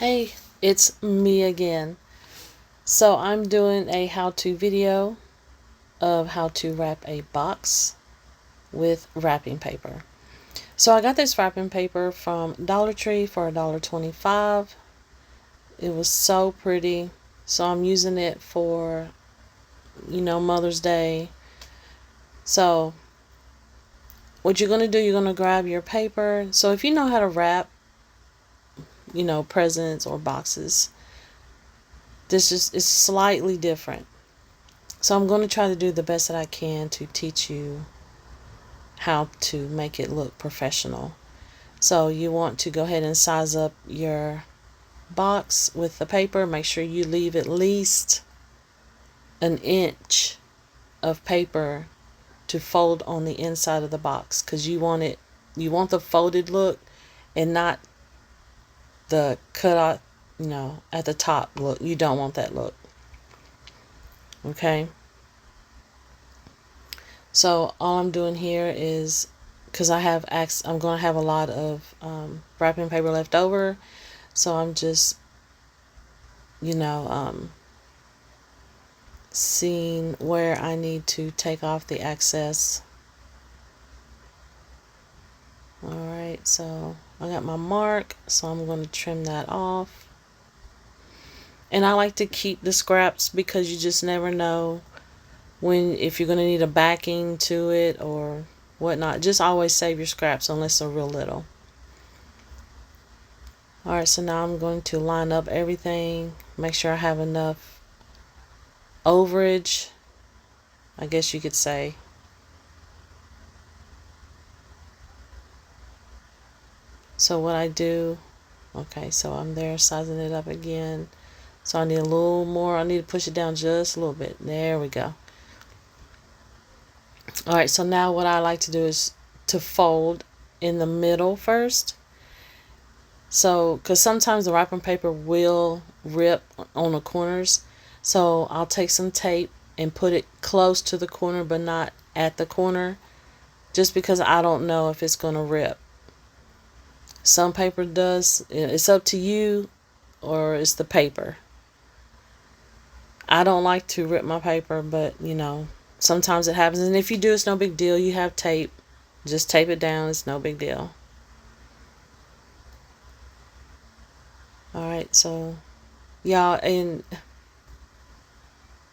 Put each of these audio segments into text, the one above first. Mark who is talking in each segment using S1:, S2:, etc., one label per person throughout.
S1: Hey, it's me again. So I'm doing a how-to video of how to wrap a box with wrapping paper. So I got this wrapping paper from Dollar Tree for $1.25. It was so pretty. So I'm using it for, Mother's Day. So what you're going to do, you're going to grab your paper. So if you know how to wrap, presents or boxes, this is slightly different. So I'm going to try to do the best that I can to teach you how to make it look professional. So you want to go ahead and size up your box with the paper. Make sure you leave at least an inch of paper to fold on the inside of the box, because you want the folded look and not the cut out, at the top look. You don't want that look. Okay. So all I'm doing here is, because I'm going to have a lot of wrapping paper left over, so I'm just, seeing where I need to take off the excess. Alright, so I got my mark, so I'm going to trim that off. And I like to keep the scraps because you just never know if you're going to need a backing to it or whatnot. Just always save your scraps unless they're real little. Alright, so now I'm going to line up everything, make sure I have enough overage, I guess you could say. So what I do, okay, so I'm there sizing it up again. So I need a little more, I need to push it down just a little bit. There we go. Alright, so now what I like to do is to fold in the middle first. So, because sometimes the wrapping paper will rip on the corners. So I'll take some tape and put it close to the corner but not at the corner, just because I don't know if it's going to rip. Some paper does. It's up to you, or it's the paper. I don't like to rip my paper, but sometimes it happens. And if you do, it's no big deal. You have tape. Just tape it down. It's no big deal. Alright, so y'all, and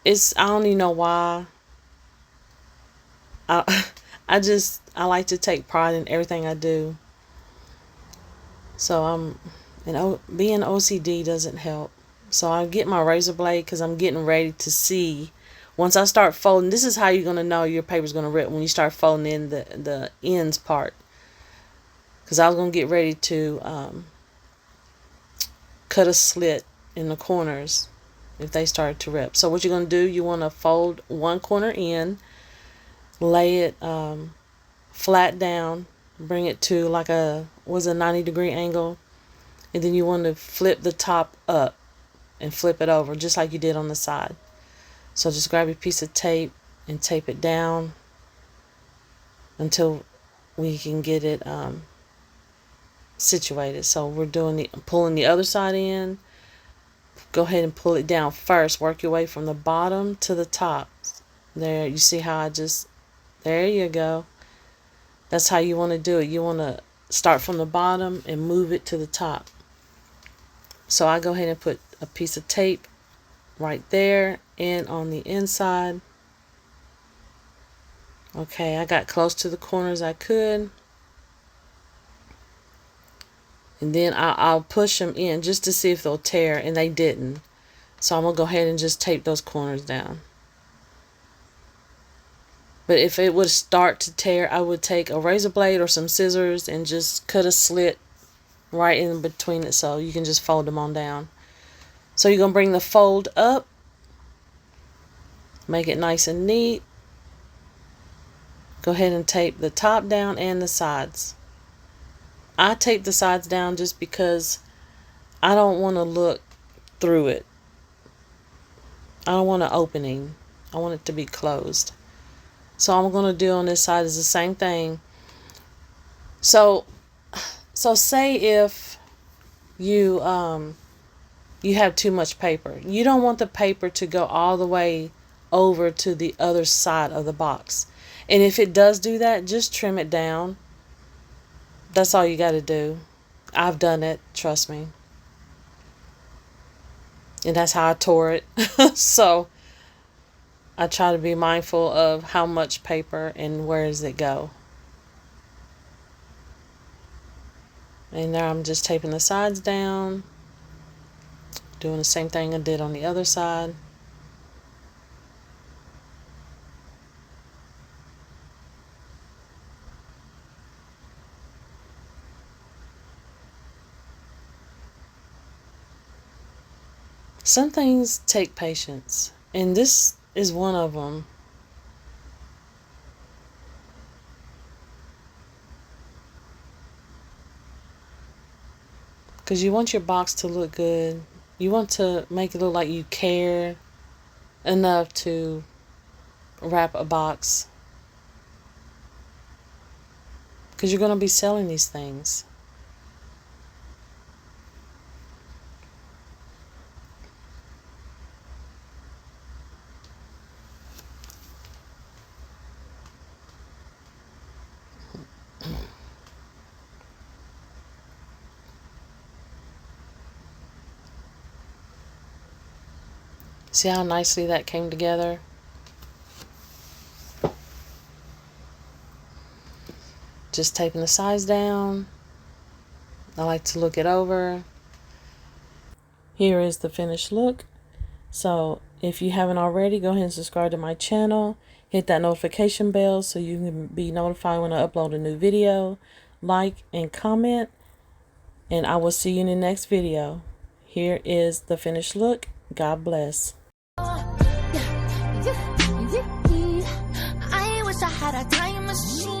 S1: I don't even know why. I like to take pride in everything I do. So being OCD doesn't help. So I get my razor blade because I'm getting ready to see. Once I start folding, this is how you're going to know your paper's going to rip, when you start folding in the ends part. Because I was going to get ready to cut a slit in the corners if they started to rip. So what you're going to do, you want to fold one corner in, lay it flat down, bring it to like a 90-degree angle, and then you want to flip the top up and flip it over just like you did on the side. So just grab a piece of tape and tape it down until we can get it situated. So we're pulling the other side in. Go ahead and pull it down first. Work your way from the bottom to the top. There, you see how there you go. That's how you want to do it. You want to start from the bottom and move it to the top. So I go ahead and put a piece of tape right there and on the inside. Okay, I got close to the corners I could. And then I'll push them in just to see if they'll tear, and they didn't. So I'm going to go ahead and just tape those corners down. But if it would start to tear, I would take a razor blade or some scissors and just cut a slit right in between it, so you can just fold them on down. So you're going to bring the fold up, make it nice and neat. Go ahead and tape the top down and the sides. I tape the sides down just because I don't want to look through it. I don't want an opening. I want it to be closed. So all I'm going to do on this side is the same thing. So say if you you have too much paper. You don't want the paper to go all the way over to the other side of the box. And if it does do that, just trim it down. That's all you got to do. I've done it, trust me. And that's how I tore it. So I try to be mindful of how much paper and where does it go. And now I'm just taping the sides down, doing the same thing I did on the other side. Some things take patience, and this is one of them. Because you want your box to look good. You want to make it look like you care enough to wrap a box. Because you're going to be selling these things. See how nicely that came together? Just taping the sides down. I like to look it over. Here is the finished look. So if you haven't already, go ahead and subscribe to my channel. Hit that notification bell so you can be notified when I upload a new video. Like and comment. And I will see you in the next video. Here is the finished look. God bless. I wish I had a time machine.